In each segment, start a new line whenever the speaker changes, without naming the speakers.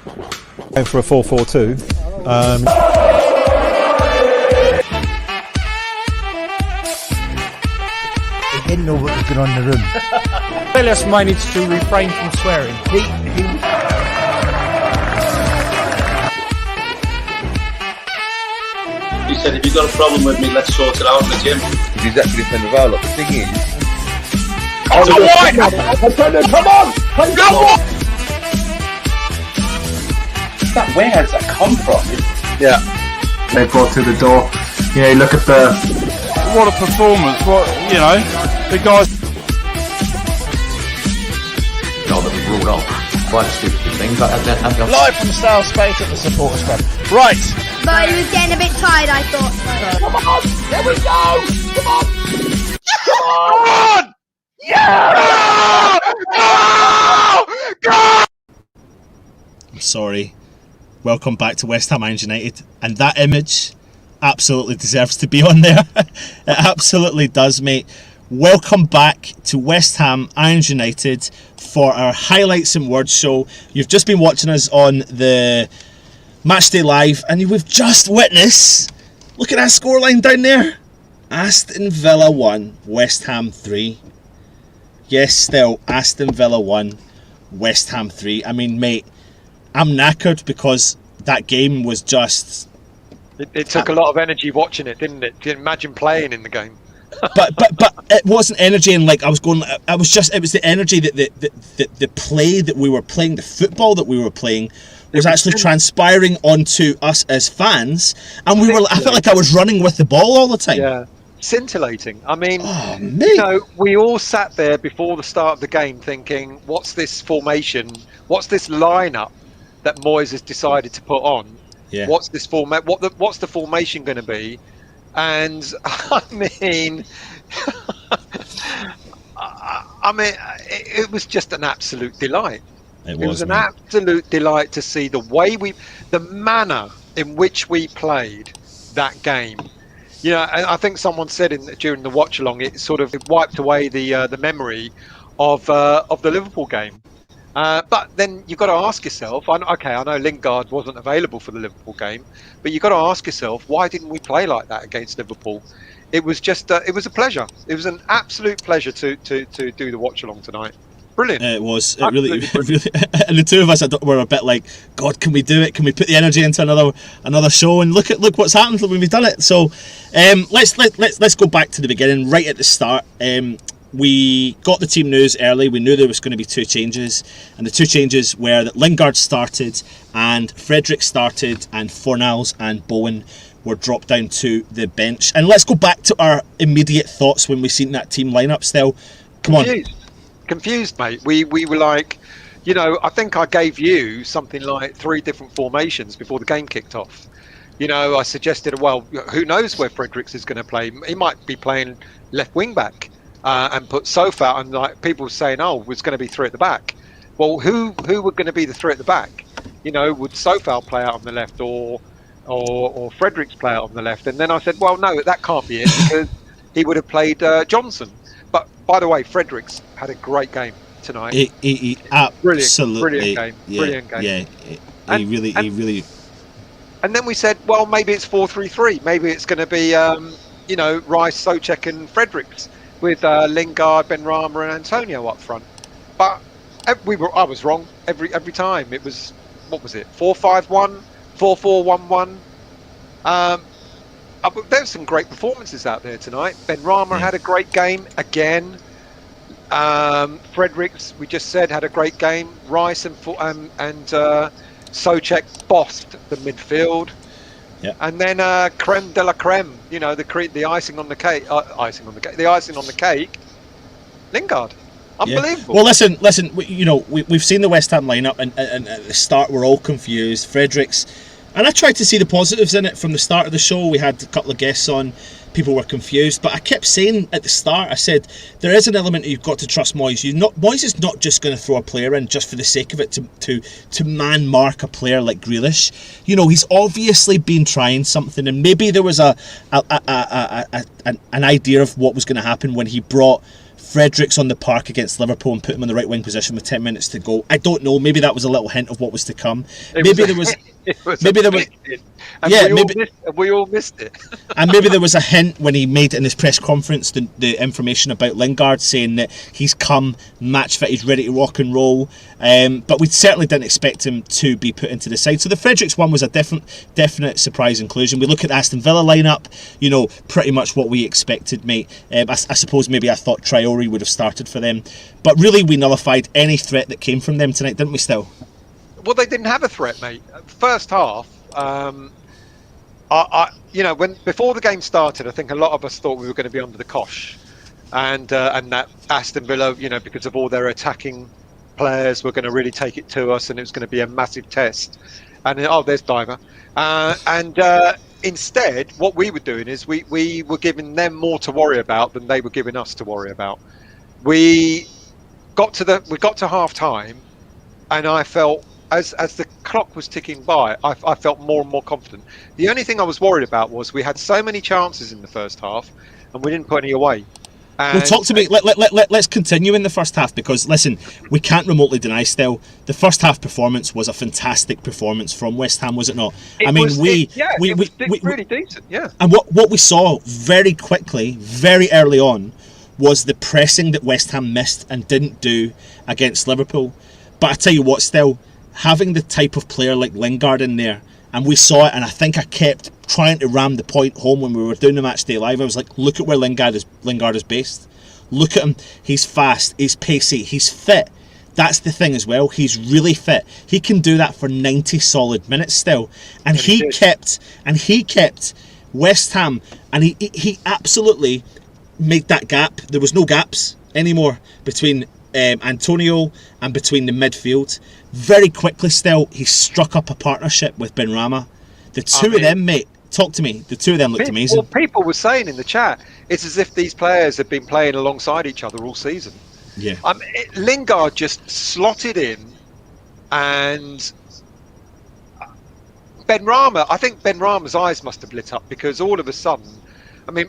Going for a 4-4-2.
He didn't know what was going on in the room.
Phyllis managed to refrain from swearing.
He said, if you've got a problem with me, let's sort it out in the gym.
He's exactly the same as well. The thing is...
Oh, come on! Come on! Where has that come from?
Yeah.
They brought through the door. You know, look at the...
What a performance, the guys...
That was ruled off. Quite a stupid thing, but
Live from Style Space at the Supporters Club. Right.
But he was getting a bit tired, I thought.
Come on! There we go! Come on!
Come on! Yeah! Go!
I'm sorry. Welcome back to West Ham United. And that image absolutely deserves to be on there. It absolutely does, mate. Welcome back to West Ham United for our highlights and words show. You've just been watching us on the Matchday Live, and we've just witnessed, look at that scoreline down there. Aston Villa 1, West Ham 3. Yes, still Aston Villa 1, West Ham 3. I mean, mate, I'm knackered because that game was just...
It took a lot of energy watching it, didn't it? Imagine playing in the game.
but it wasn't energy, and like it was the energy that the play that we were playing, the football that we were playing was actually transpiring onto us as fans, and I felt like I was running with the ball all the time.
Yeah, scintillating. I mean,
you
know, we all sat there before the start of the game thinking, what's this formation? What's this lineup that Moyes has decided to put on?
Yeah.
What's this format? What's the formation going to be? And I mean, it was just an absolute delight. It was an absolute delight to see the way the manner in which we played that game. You know, and I think someone said during the watch along, it wiped away the memory of the Liverpool game. But then you've got to ask yourself, I know Lingard wasn't available for the Liverpool game, but you've got to ask yourself, why didn't we play like that against Liverpool? It was just, it was a pleasure. It was an absolute pleasure to do the watch along tonight. Brilliant.
It was. It really, and the two of us were a bit like, God, can we do it? Can we put the energy into another show? And look what's happened when we've done it. So, let's go back to the beginning, right at the start. We got the team news early. We knew there was going to be two changes, and the two changes were that Lingard started and Frederick started, and Fornals and Bowen were dropped down to the bench. And let's go back to our immediate thoughts when we seen that team lineup. Still, come on.
Confused, mate. We were like, you know, I think I gave you something like 3 different formations before the game kicked off. You know, I suggested, well, who knows where Fredericks is going to play? He might be playing left wing back. And put Sofa, and like people were saying, oh, it's going to be 3 at the back. Well, who were going to be the 3 at the back? You know, would Sofa play out on the left, or Fredericks play out on the left? And then I said, well, no, that can't be it, because he would have played Johnson. But by the way, Fredericks had a great game tonight.
He absolutely
brilliant game.
Yeah,
brilliant game.
Yeah, he really.
And then we said, well, maybe it's 4-3-3. Maybe it's going to be, you know, Rice, Souček, and Fredericks, with Lingard, Benrahma and Antonio up front. But I was wrong every time. It was, what was it, 4-5-1, 4-4-1-1. There's some great performances out there tonight. Benrahma had a great game again. Fredericks, we just said, had a great game. Rice and Souček bossed the midfield.
Yeah.
And then creme de la creme, you know, the icing on the cake, the icing on the cake, Lingard. Unbelievable.
Yeah. Well, listen. You know, we've seen the West Ham lineup, and at the start we're all confused. Fredericks, and I tried to see the positives in it from the start of the show. We had a couple of guests on. People were confused, but I kept saying at the start, I said there is an element that you've got to trust Moyes. Moyes is not just going to throw a player in just for the sake of it to man mark a player like Grealish. You know, he's obviously been trying something, and maybe there was an idea of what was going to happen when he brought Fredericks on the park against Liverpool and put him in the right wing position with 10 minutes to go. I don't know. Maybe that was a little hint of what was to come. Maybe there was.
We all missed it.
And maybe there was a hint when he made in his press conference the information about Lingard, saying that he's come match fit, he's ready to rock and roll. But we certainly didn't expect him to be put into the side. So the Fredericks one was a definite surprise inclusion. We look at the Aston Villa lineup, you know, pretty much what we expected, mate. I suppose maybe I thought Traore would have started for them, but really we nullified any threat that came from them tonight, didn't we? Still,
well, they didn't have a threat, mate. First half. When before the game started, I think a lot of us thought we were going to be under the cosh, and that Aston Villa, you know, because of all their attacking players, were going to really take it to us, and it was going to be a massive test. And there's Diver, instead, what we were doing is we were giving them more to worry about than they were giving us to worry about. We got to half time, and I felt. As the clock was ticking by, I felt more and more confident. The only thing I was worried about was we had so many chances in the first half, and we didn't put any away.
Well, talk to me. Let's continue in the first half, because listen, we can't remotely deny still the first half performance was a fantastic performance from West Ham, was it not?
It was really decent, yeah.
And what we saw very quickly, very early on, was the pressing that West Ham missed and didn't do against Liverpool. But I tell you what, still. Having the type of player like Lingard in there, and we saw it, and I think I kept trying to ram the point home when we were doing the match day live. I was like, look at where Lingard is based. Look at him. He's fast, he's pacey, he's fit. That's the thing as well. He's really fit. He can do that for 90 solid minutes still. And he kept West Ham, and he absolutely made that gap. There was no gaps anymore between Antonio and between the midfield. Very quickly still, he struck up a partnership with Benrahma. The two of them, mate, talk to me. The two of them looked amazing.
Well, people were saying in the chat, it's as if these players have been playing alongside each other all season.
Yeah.
Lingard just slotted in, and Benrahma, I think Benrahma's eyes must have lit up, because all of a sudden,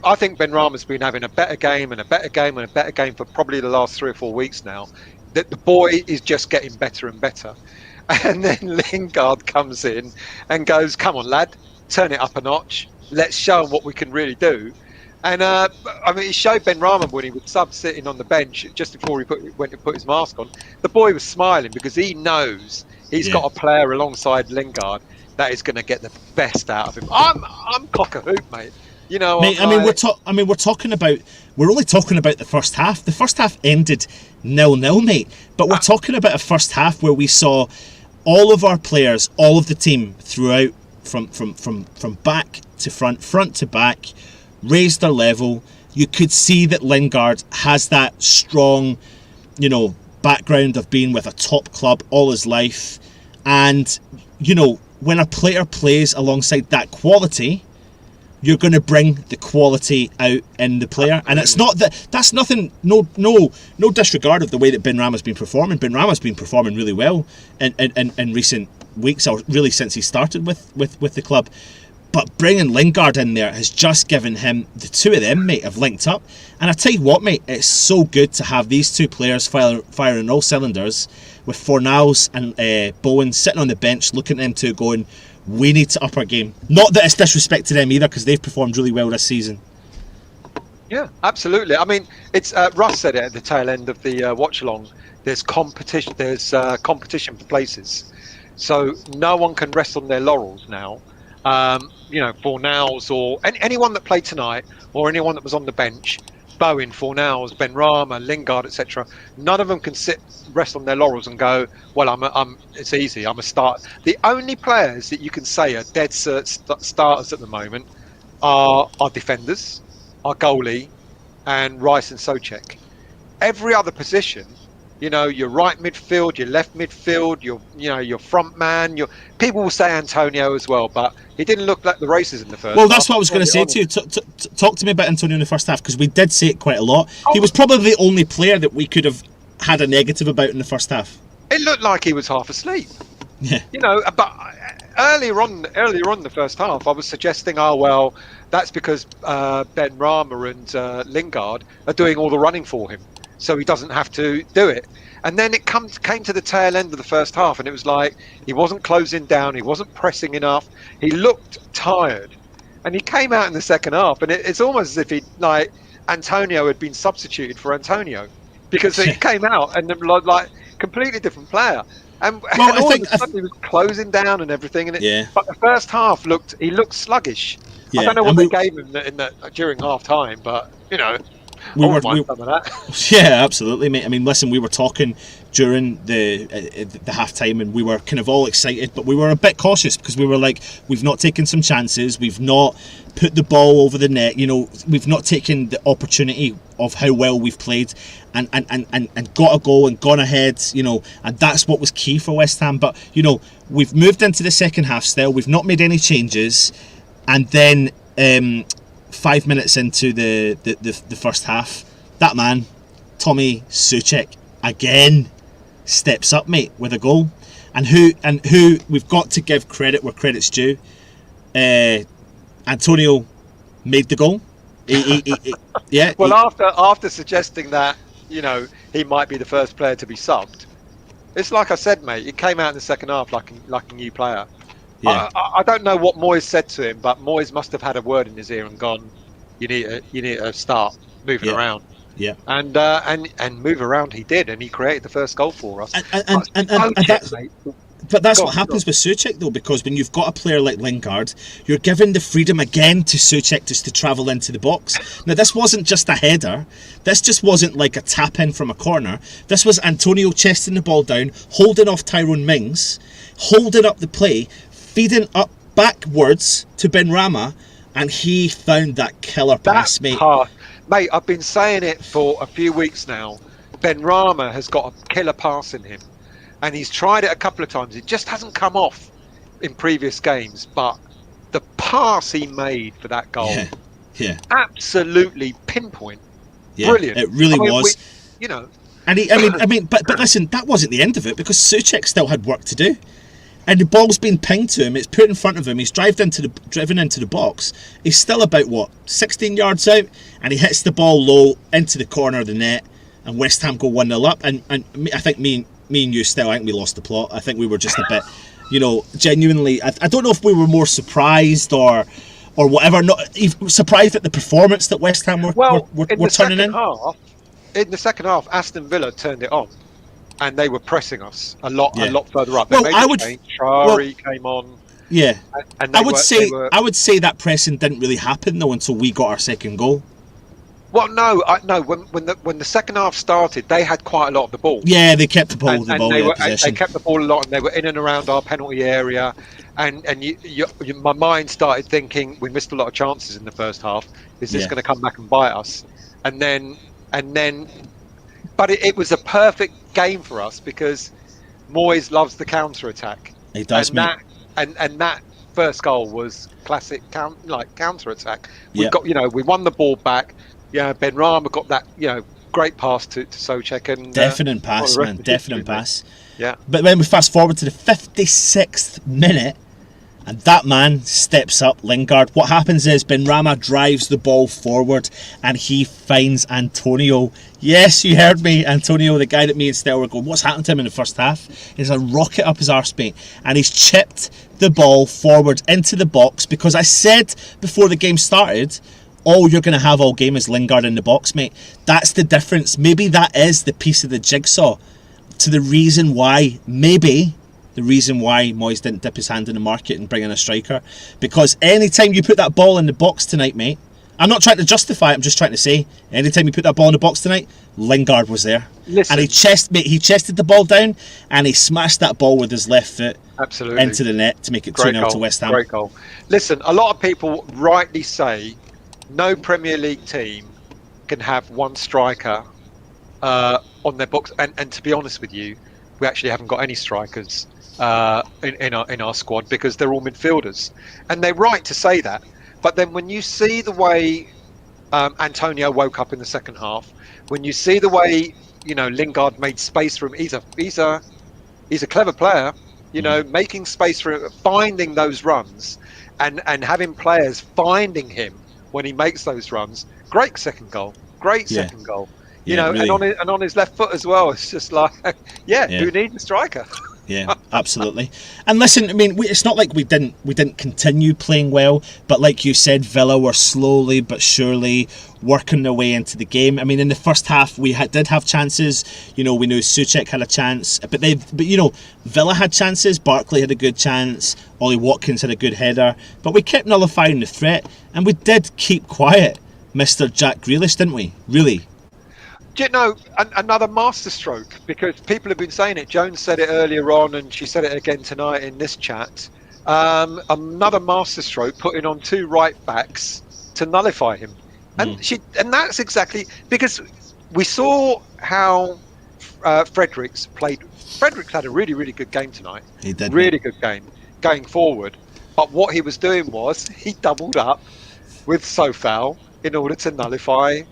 I think Benrahma's been having a better game and a better game and a better game for probably the last 3 or 4 weeks now. That the boy is just getting better and better. And then Lingard comes in and goes, come on, lad, turn it up a notch. Let's show him what we can really do. And he showed Benrahma when he was sitting on the bench just before he went to put his mask on. The boy was smiling because he knows he's got a player alongside Lingard that is going to get the best out of him. I'm cock a hoop, mate. You know,
mate, we're only talking about the first half. The first half ended 0-0, mate. But we're talking about a first half where we saw all of our players, all of the team throughout, from back to front to back, raise their level. You could see that Lingard has that strong, background of being with a top club all his life. And, when a player plays alongside that quality, you're going to bring the quality out in the player. And it's not that's nothing, no disregard of the way that Benrahma's been performing. Benrahma's been performing really well in recent weeks, or really since he started with the club. But bringing Lingard in there has just given him, the two of them, mate, have linked up. And I tell you what, mate, it's so good to have these two players firing all cylinders, with Fornals and Bowen sitting on the bench looking at them two going, we need to up our game. Not that it's disrespect to them either, because they've performed really well this season.
Yeah, absolutely. It's Russ said it at the tail end of the watch along. There's competition. There's competition for places, so no one can rest on their laurels now. Fornals or anyone that played tonight, or anyone that was on the bench, Bowen, Fornals, Benrahma, Lingard, etc. None of them can rest on their laurels and go, well, it's easy, I'm a start. The only players that you can say are dead cert starters at the moment are our defenders, our goalie, and Rice and Souček. Every other position, your right midfield, your left midfield, your front man, people will say Antonio as well, but he didn't look like the races in the first half.
Well, that's what I was going to say to you. Talk to me about Antonio in the first half, because we did say it quite a lot. He was probably the only player that we could have had a negative about in the first half.
It looked like he was half asleep.
Yeah.
But earlier on in the first half, I was suggesting, that's because Benrahma and Lingard are doing all the running for him. so he doesn't have to do it. And then it came to the tail end of the first half, and it was like he wasn't closing down, he wasn't pressing enough, he looked tired, and he came out in the second half, and it's almost as if Antonio had been substituted for Antonio, because he came out and like completely different player, and all of a sudden he was closing down and everything, and but the first half looked sluggish. I don't know what they gave him during half time, but some of that.
Yeah, absolutely, mate. I mean, listen, we were talking during the half time, and we were kind of all excited, but we were a bit cautious because we were like, we've not taken some chances, we've not put the ball over the net, we've not taken the opportunity of how well we've played and got a goal and gone ahead, and that's what was key for West Ham. But we've moved into the second half still, we've not made any changes, and then 5 minutes into the first half, that man, Tommy Souček, again steps up, mate, with a goal. And who we've got to give credit where credit's due. Antonio made the goal. Well,
after suggesting that he might be the first player to be subbed, it's like I said, mate. It came out in the second half like a new player. Yeah. I don't know what Moyes said to him, but Moyes must have had a word in his ear and gone, "You need to start moving around."
Yeah.
And move around he did, and he created the first goal for us.
But that's what happens with Souček, though, because when you've got a player like Lingard, you're giving the freedom again to Souček just to travel into the box. Now, this wasn't just a header. This just wasn't like a tap-in from a corner. This was Antonio chesting the ball down, holding off Tyrone Mings, holding up the play, feeding up backwards to Benrahma, and he found that killer pass, mate.
Mate, I've been saying it for a few weeks now. Benrahma has got a killer pass in him. And he's tried it a couple of times. It just hasn't come off in previous games. But the pass he made for that goal, absolutely pinpoint, brilliant.
It really was. And but listen, that wasn't the end of it, because Souček still had work to do. And the ball's been pinged to him. It's put in front of him. He's driven into the box. He's still about 16 yards out, and he hits the ball low into the corner of the net. And West Ham go 1-0 up. And I think me and you still, I think we lost the plot. I think we were just a bit, genuinely. I don't know if we were more surprised or whatever. Not even surprised at the performance that West Ham were turning in.
In the second half, Aston Villa turned it on, and they were pressing us a lot further up. Shari came on.
Yeah,
and
I would say that pressing didn't really happen though until we got our second goal.
Well, no. When the second half started, they had quite a lot of the ball.
Yeah, they kept the ball.
They kept the ball a lot, and they were in and around our penalty area. And my mind started thinking we missed a lot of chances in the first half. Is this going to come back and bite us? And then, but it was a perfect game for us because Moyes loves the counter attack.
He does, mate.
And that first goal was classic counter attack. We won the ball back. Yeah, Benrahma got that, great pass to Souček, and
definite pass, man, definite pass.
Yeah.
But when we fast forward to the 56th minute, and that man steps up, Lingard. What happens is Benrahma drives the ball forward, and he finds Antonio. Yes, you heard me, Antonio, the guy that me and Stell were going, what's happened to him in the first half? He's a rocket up his arse, mate, and he's chipped the ball forward into the box, because I said before the game started, all you're going to have all game is Lingard in the box, mate. That's the difference. Maybe that is the piece of the jigsaw to the reason why Moyes didn't dip his hand in the market and bring in a striker. Because anytime you put that ball in the box tonight, mate, I'm not trying to justify it, I'm just trying to say, anytime you put that ball in the box tonight, Lingard was there.
Listen,
and he chested the ball down, and he smashed that ball with his left foot into the net to make it 2-0 to West Ham.
Great goal. Listen, a lot of people rightly say no Premier League team can have one striker on their books, and to be honest with you, we actually haven't got any strikers in our squad because they're all midfielders, and they're right to say that. But then when you see the way Antonio woke up in the second half, when you see the way Lingard made space for him, he's a clever player, making space for him, finding those runs, and having players finding him when he makes those runs. Great second goal. You
Yeah,
know,
really.
and on his left foot as well. It's just like,
Yeah.
who needs a striker?
Yeah, absolutely. And listen, I mean, it's not like we didn't continue playing well, but like you said, Villa were slowly but surely working their way into the game. I mean, in the first half, we did have chances. You know, we knew Souček had a chance, but you know, Villa had chances. Barkley had a good chance. Ollie Watkins had a good header, but we kept nullifying the threat, and we did keep quiet, Mr. Jack Grealish, didn't we? Really.
Do you know, another masterstroke, because people have been saying it. Jones said it earlier on, and she said it again tonight in this chat. Another masterstroke, putting on 2 right backs to nullify him, and that's exactly because we saw how Fredericks played. Fredericks had a really, really good game tonight.
He did.
Really good game going forward. But what he was doing was he doubled up with Sofal in order to nullify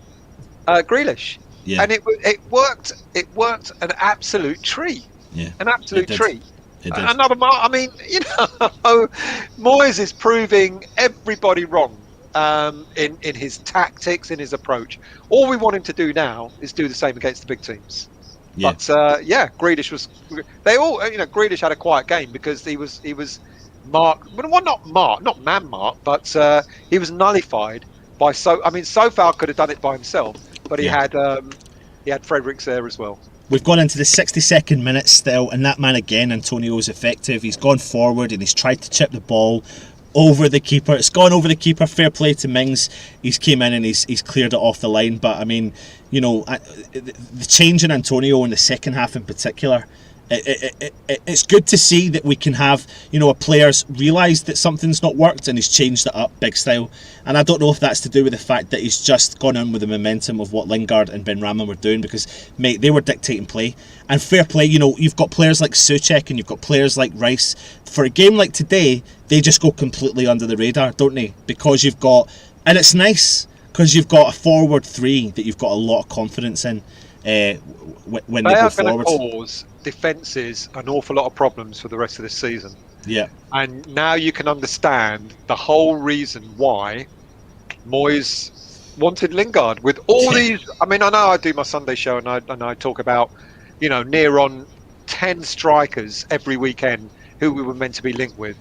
Grealish.
Yeah.
And it worked. It worked an absolute treat.
Yeah.
An absolute treat.
It did.
I mean, you know, Moyes is proving everybody wrong in his tactics, in his approach. All we want him to do now is do the same against the big teams.
Yeah.
But Grealish was. They all, you know, Grealish had a quiet game because he was marked. Well, not man marked, but he was nullified by Sofal could have done it by himself, but he had Fredericks there as well.
We've gone into the 62nd minute still, and that man again, Antonio, is effective. He's gone forward and he's tried to chip the ball over the keeper. It's gone over the keeper. Fair play to Mings. He's came in and he's cleared it off the line. But I mean, you know, the change in Antonio in the second half in particular, it's good to see that we can have, you know, a player's realised that something's not worked and he's changed it up big style. And I don't know if that's to do with the fact that he's just gone on with the momentum of what Lingard and Benrahma were doing, because, mate, they were dictating play. And fair play, you know, you've got players like Souček and you've got players like Rice. For a game like today, they just go completely under the radar, don't they? Because you've got, and it's nice, because you've got a forward 3 that you've got a lot of confidence in when they go forward.
They are going to cause defences an awful lot of problems for the rest of this season.
Yeah. And
now you can understand the whole reason why Moyes wanted Lingard with all these. I mean, I know I do my Sunday show and I talk about, you know, near on 10 strikers every weekend who we were meant to be linked with,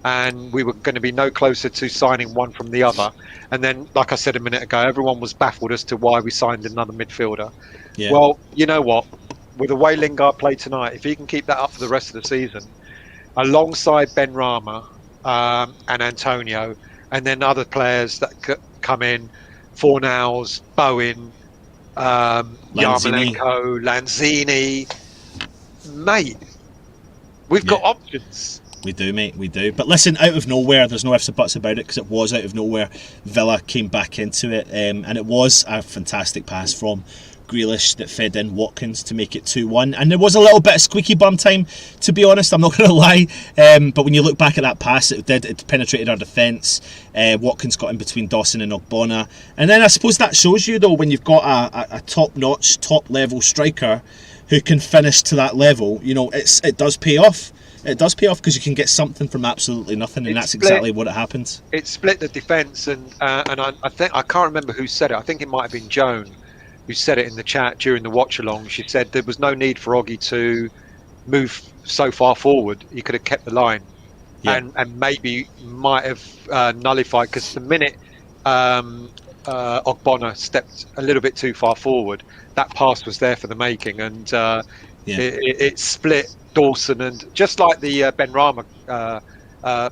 and we were going to be no closer to signing one from the other. And then, like I said a minute ago, everyone was baffled as to why we signed another midfielder.
Yeah.
Well, you know what? With the way Lingard played tonight, if he can keep that up for the rest of the season, alongside Benrahma and Antonio, and then other players that come in, Fornals, Bowen, Yarmolenko, Lanzini, mate, we've got options.
We do, mate, we do. But listen, out of nowhere, there's no ifs or buts about it, because it was out of nowhere. Villa came back into it, and it was a fantastic pass from Grealish that fed in Watkins to make it 2-1. And there was a little bit of squeaky bum time, to be honest, I'm not going to lie. But when you look back at that pass, it penetrated our defence. Watkins got in between Dawson and Ogbonna. And then I suppose that shows you, though, when you've got a top-notch, top-level striker who can finish to that level, you know, it does pay off. It does pay off, because you can get something from absolutely nothing, and that's exactly what it happened.
It split the defence, and I think, I can't remember who said it. I think it might have been Joan who said it in the chat during the watch along. She said there was no need for Oggy to move so far forward. He could have kept the line, and maybe might have nullified, because the minute Ogbonna stepped a little bit too far forward, that pass was there for the making, and it split Dawson, and just like the Benrahma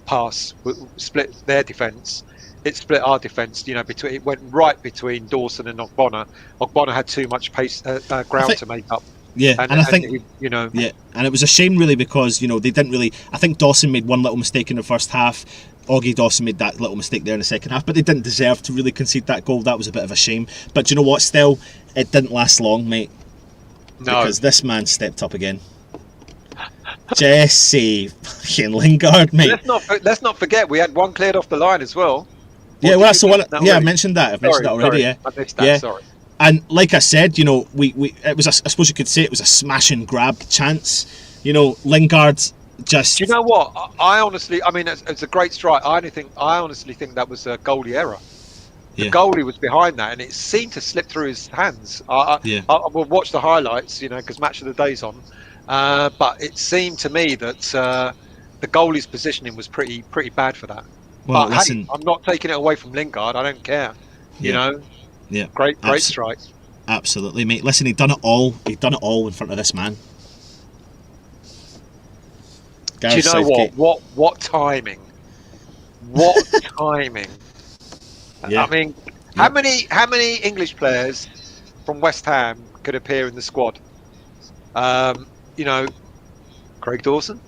pass split their defence, it split our defence. You know, it went right between Dawson and Ogbonna. Ogbonna had too much ground to make up.
Yeah, and I think
and
it was a shame, really, because, you know, they didn't really. I think Dawson made one little mistake in the first half. Oggy Dawson made that little mistake there in the second half, but they didn't deserve to really concede that goal. That was a bit of a shame. But you know what? Still, it didn't last long, mate. No, because this man stepped up again. Jesse fucking Lingard, mate.
Let's not forget we had one cleared off the line as well.
Yeah, well, that's the one. Yeah, I mentioned that. I've mentioned that already. Yeah,
I missed that. Sorry.
And like I said, you know, it was. I suppose you could say it was a smash and grab chance. You know, Lingard just.
Do you know what? I honestly, I mean, it's a great strike. I honestly think that was a goalie error. the goalie was behind that, and it seemed to slip through his hands. I will watch the highlights, because match of the day's on. But it seemed to me that the goalie's positioning was pretty bad for that.
Well,
but
listen,
hey, I'm not taking it away from Lingard. I don't care.
Yeah.
Great strike.
Absolutely, mate. Listen, he'd done it all. He'd done it all in front of this man.
Do you know what timing? What timing?
Yeah.
I mean, how many English players from West Ham could appear in the squad? Craig Dawson.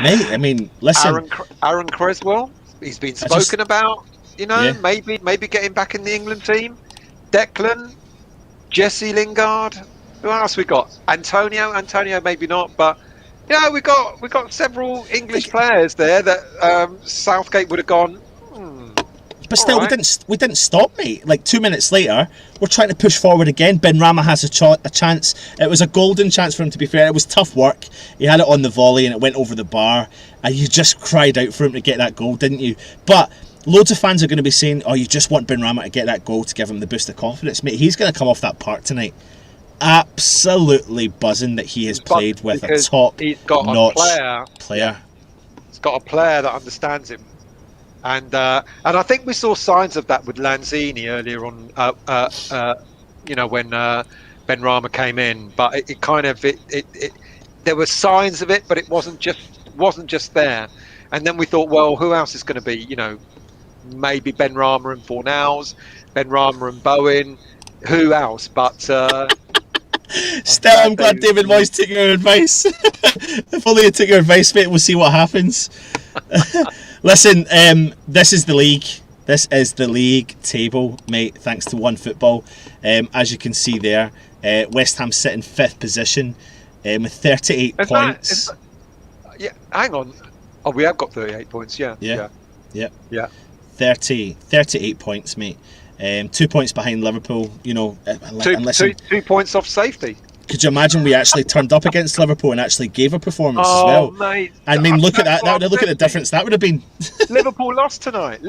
Mate, I mean, listen.
Aaron Creswell. He's been spoken about. Maybe getting back in the England team. Declan, Jesse Lingard. Who else we got? Antonio, maybe not, but we got several English players there that Southgate would have gone.
But still, we didn't stop, mate. Like 2 minutes later, we're trying to push forward again. Benrahma has a chance. It was a golden chance for him, to be fair. It was tough work. He had it on the volley and it went over the bar, and you just cried out for him to get that goal, didn't you? But loads of fans are going to be saying, "Oh, you just want Benrahma to get that goal to give him the boost of confidence, mate." He's going to come off that park tonight absolutely buzzing that he has played with a top-notch player.
He's got a player that understands him, and I think we saw signs of that with Lanzini earlier on. When Benrahma came in, but there were signs of it, but it wasn't just there. And then we thought, well, who else is going to be? Maybe Benrahma and Fornals, Benrahma and Bowen. Who else? But
still, I'm glad David Moyes took your advice. If only he took your advice, mate, we'll see what happens. Listen, this is the league. This is the league table, mate, thanks to OneFootball. As you can see there, West Ham sit in 5th position with 38 points.
Hang on. Oh, we have got 38 points, yeah.
38 points, mate. 2 points behind Liverpool,
two points off safety.
Could you imagine we actually turned up against Liverpool and actually gave a performance as well?
Mate,
I mean, look at that. Look at the difference that would have been.
Liverpool lost tonight.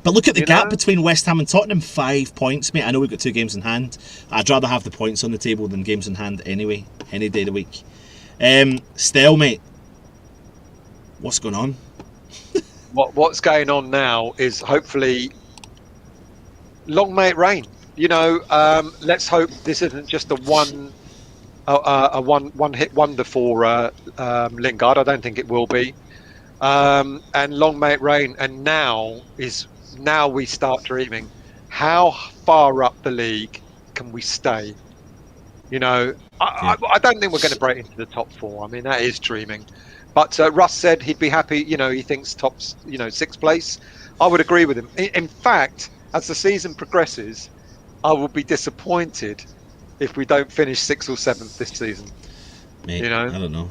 But look at the gap between West Ham and Tottenham. 5 points, mate. I know we've got 2 games in hand. I'd rather have the points on the table than games in hand anyway, any day of the week. Still, mate, what's going on?
What's going on now is hopefully long may it rain. Let's hope this isn't just a one-hit wonder for Lingard. I don't think it will be. And long may it rain. And now we start dreaming. How far up the league can we stay? I don't think we're going to break into the top 4. I mean, that is dreaming. But Russ said he'd be happy. He thinks top, 6th place. I would agree with him. In fact, as the season progresses, I will be disappointed if we don't finish 6th or 7th this season.
Mate, I don't know.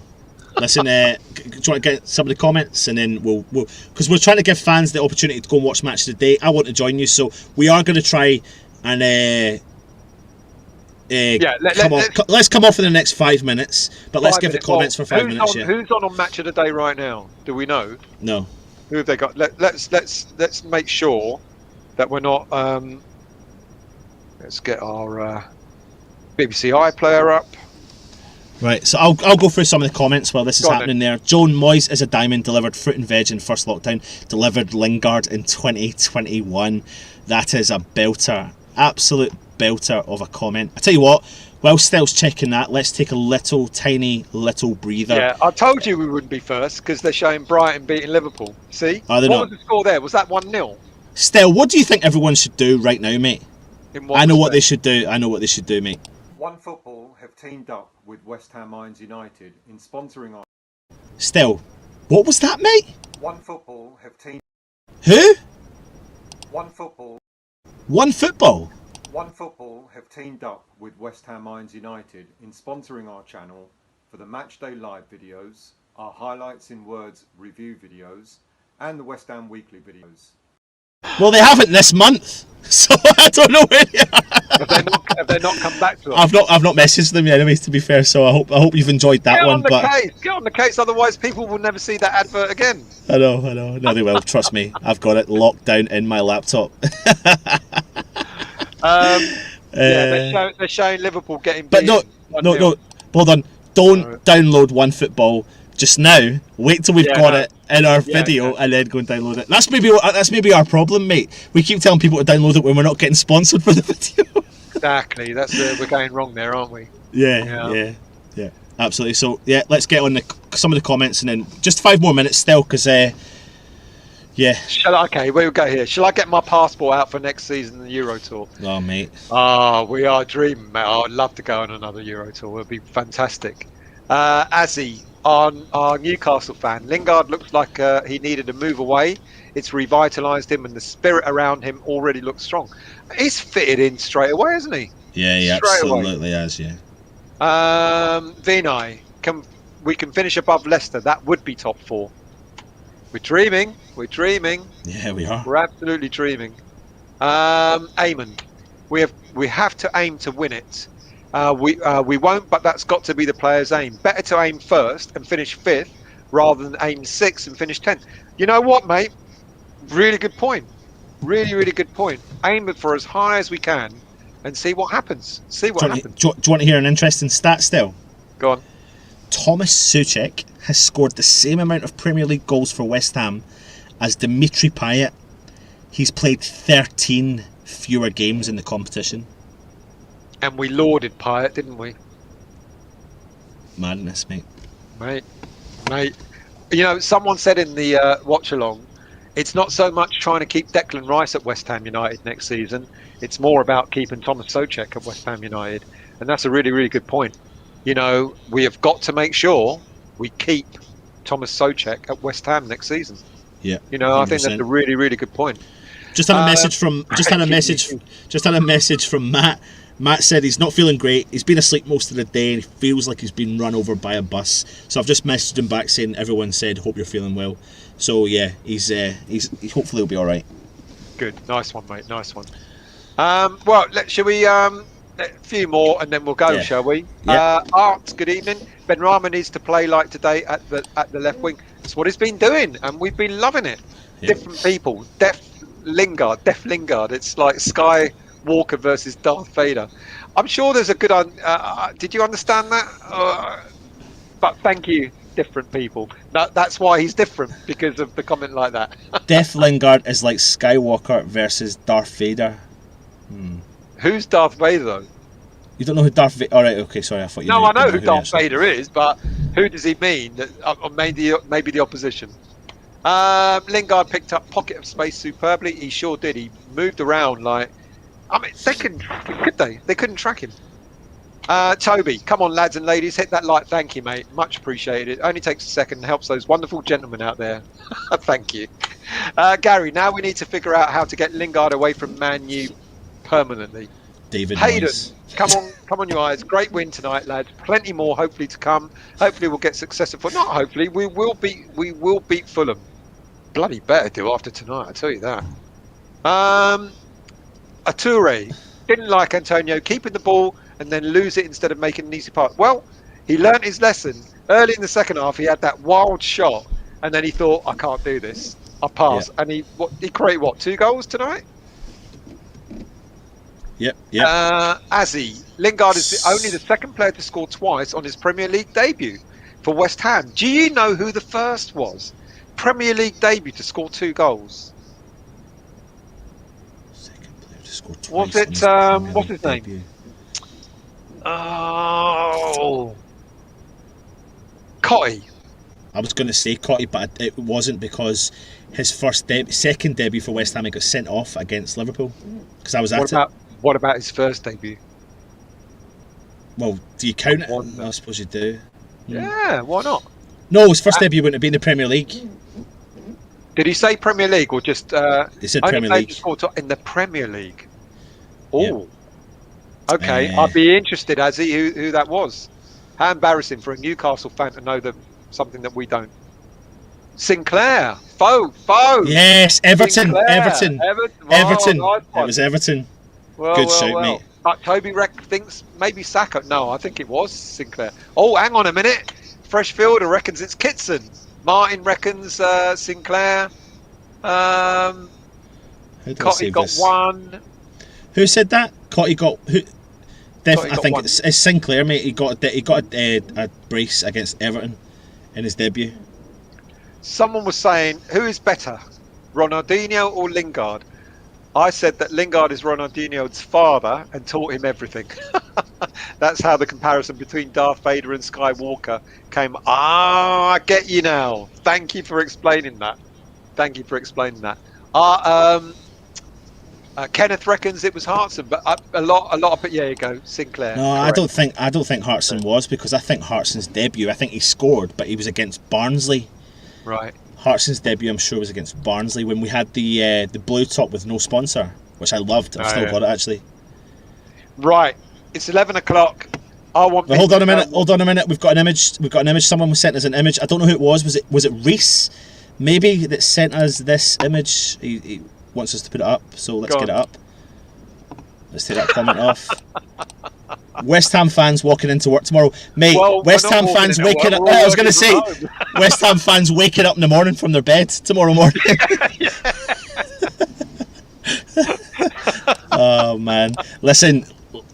Listen, do you want to get some of the comments, and then we'll because we're trying to give fans the opportunity to go and watch Match of the Day. I want to join you, so we are going to try and let's come off in the next 5 minutes, but let's give the comments for 5 minutes.
Who's on Match of the Day right now? Do we know?
No.
Who have they got? Let's make sure that we're not. Let's get our BBC iPlayer up.
Right, so I'll go through some of the comments while this is happening there. Joan Moyes is a diamond, delivered fruit and veg in first lockdown, delivered Lingard in 2021. That is a belter, absolute belter of a comment. I tell you what, while Stel's checking that, let's take a tiny little breather.
Yeah, I told you we wouldn't be first because they're showing Brighton beating Liverpool. See?
Are they
what was the score there? Was that 1-0?
Stel, what do you think everyone should do right now, mate? I know what they should do. I know what they should do, mate.
OneFootball have teamed up with West Ham United in sponsoring our...
Stel, what was that, mate?
OneFootball have teamed...
Who?
OneFootball.
OneFootball?
OneFootball have teamed up with West Ham United in sponsoring our channel for the Matchday Live videos, our Highlights in Words review videos, and the West Ham Weekly videos.
Well, they haven't this month, so I don't know where they are.
Have they not come back to us?
I've not messaged them yet, anyways. To be fair, so I hope you've enjoyed that one.
Get on the case, otherwise people will never see that advert again.
I know. No, they will. Trust me, I've got it locked down in my laptop.
They're showing Liverpool getting.
But no. Hold on. Don't download OneFootball just now. Wait till we've got it in our video and then go and download it. That's maybe our problem, mate. We keep telling people to download it when we're not getting sponsored for the video.
Exactly. That's we're going wrong there, aren't we?
Yeah. Absolutely. So let's get on some of the comments and then just 5 more minutes still, because
we'll go here. Shall I get my passport out for next season, the Euro Tour?
Oh, mate.
We are dreaming, mate. I'd love to go on another Euro Tour. It would be fantastic. Azzy, our Newcastle fan, Lingard looks like he needed to move away. It's revitalised him, and the spirit around him already looks strong. He's fitted in straight away, hasn't he?
Yeah, he absolutely has, yeah.
Vinay, we can finish above Leicester. That would be top 4. We're dreaming.
Yeah, we are.
We're absolutely dreaming. Eamon, we have to aim to win it. We won't, but that's got to be the player's aim. Better to aim first and finish 5th rather than aim 6th and finish 10th. You know what, mate? Really good point. Really good point. Aim it for as high as we can and see what happens. Do you
want to hear an interesting stat still?
Go on.
Thomas Souček has scored the same amount of Premier League goals for West Ham as Dimitri Payet. He's played 13 fewer games in the competition.
And we lauded Payet, didn't we?
Madness, mate.
Mate. You know, someone said in the watch-along, it's not so much trying to keep Declan Rice at West Ham United next season. It's more about keeping Thomas Souček at West Ham United. And that's a really good point. You know, we have got to make sure we keep Thomas Souček at West Ham next season.
Yeah.
You know, 100%. I think that's a really good point.
Just had a message from Matt. Matt said he's not feeling great. He's been asleep most of the day and he feels like he's been run over by a bus. So I've just messaged him back saying everyone said hope you're feeling well. So yeah, he's hopefully he'll be all right.
Good, nice one, mate. Nice one. Well, shall we? A few more and then we'll go, shall we?
Yeah.
Art, good evening. Ben Rama needs to play like today at the left wing. That's what he's been doing, and we've been loving it. Yeah. Different people. Def Lingard. It's like Skywalker versus Darth Vader. I'm sure there's a good. Did you understand that? But thank you, different people. That's why he's different, because of the comment like that.
Def Lingard is like Skywalker versus Darth Vader.
Who's Darth Vader though?
You don't know who Darth Vader? All right, okay, sorry, I thought you.
No, I know who Darth Vader is, but who does he mean? Or maybe the opposition. Lingard picked up pocket of space superbly. He sure did. He moved around like. I mean, they couldn't track him, could they? They couldn't track him. Toby, come on, lads and ladies, hit that like. Thank you, mate. Much appreciated. It only takes a second and helps those wonderful gentlemen out there. Thank you. Gary, now we need to figure out how to get Lingard away from Man U permanently.
David
Hayden,
Moyes.
come on, you guys. Great win tonight, lads. Plenty more hopefully to come. Hopefully we'll get successful. Not hopefully, we will beat Fulham. Bloody better do after tonight, I tell you that. Ature didn't like Antonio keeping the ball and then lose it instead of making an easy pass. Well, he learnt his lesson. Early in the second half, he had that wild shot, and then he thought, I can't do this. I'll pass. Yeah. And he created 2 goals tonight?
Yep.
Azzy, Lingard is only the second player to score twice on his Premier League debut for West Ham. Do you know who the first was? Premier League debut to score 2 goals.
Second player to score twice.
Was it? What's his name?
Debut.
Oh, Cotty.
I was going to say Cotty, but it wasn't, because his second debut for West Ham, he got sent off against Liverpool because I was at it.
What about his first debut?
Well, do you count it? I suppose you do.
Yeah, why not?
No, his first debut wouldn't have been the Premier League.
Did he say Premier League or just?
He said Premier League.
In the Premier League. Oh, yep. Okay. I'd be interested, Azzy, who that was. How embarrassing for a Newcastle fan to know something that we don't. Sinclair, Foe.
Yes, Everton.
Sinclair.
Everton.
Everton. Oh, nice
It
one.
was Everton.
Well,
Good shout, mate.
But Toby thinks maybe Saka. No, I think it was Sinclair. Oh, hang on a minute. Freshfielder reckons it's Kitson. Martin reckons Sinclair. Cotty got
this?
one.
Who said that? Cotty got who?
Cotty
I
got
think
one.
it's Sinclair, mate. He got a brace against Everton in his debut.
Someone was saying, who is better, Ronaldinho or Lingard? I said that Lingard is Ronaldinho's father and taught him everything. That's how the comparison between Darth Vader and Skywalker came. Ah, I get you now. Thank you for explaining that. Kenneth reckons it was Hartson, but a lot of yeah, you go Sinclair.
No,
correct.
I don't think Hartson was, because I think Hartson's debut, I think he scored, but he was against Barnsley.
Right.
Hartson's debut, I'm sure, was against Barnsley when we had the blue top with no sponsor, which I loved. I've still got it actually.
Right. It's 11 o'clock. I want.
Hold on a minute. We've got an image. Someone was sent us an image. I don't know who it was. Was it Reese? Maybe that sent us this image. He wants us to put it up, so let's get it up. Let's take that comment off. West Ham fans walking into work tomorrow, mate.
Well,
West Ham fans waking up. Oh, I was going to say, West Ham fans waking up in the morning from their bed tomorrow morning. Oh man, listen.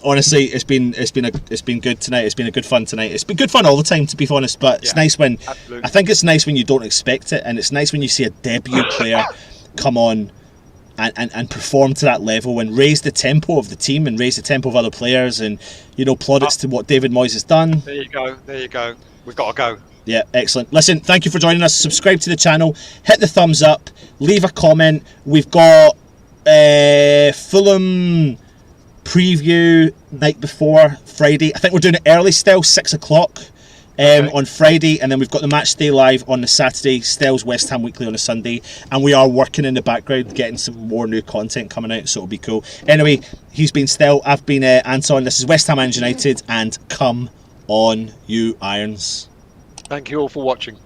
Honestly, it's been good tonight. It's been a good fun tonight. It's been good fun all the time, to be honest. But it's nice when I think it's nice when you don't expect it, and it's nice when you see a debut player come on and perform to that level and raise the tempo of the team and raise the tempo of other players, and plaudits to what David Moyes has done.
There you go. We've got to go.
Yeah, excellent. Listen, thank you for joining us. Subscribe to the channel, hit the thumbs up, leave a comment. We've got Fulham preview night before Friday. I think we're doing it early still, 6 o'clock on Friday, and then we've got the match day live on the Saturday, Stell's West Ham Weekly on a Sunday, and we are working in the background getting some more new content coming out, so it'll be cool. Anyway, he's been Stell, I've been Anton. This is West Ham United, and come on you Irons.
Thank you all for watching.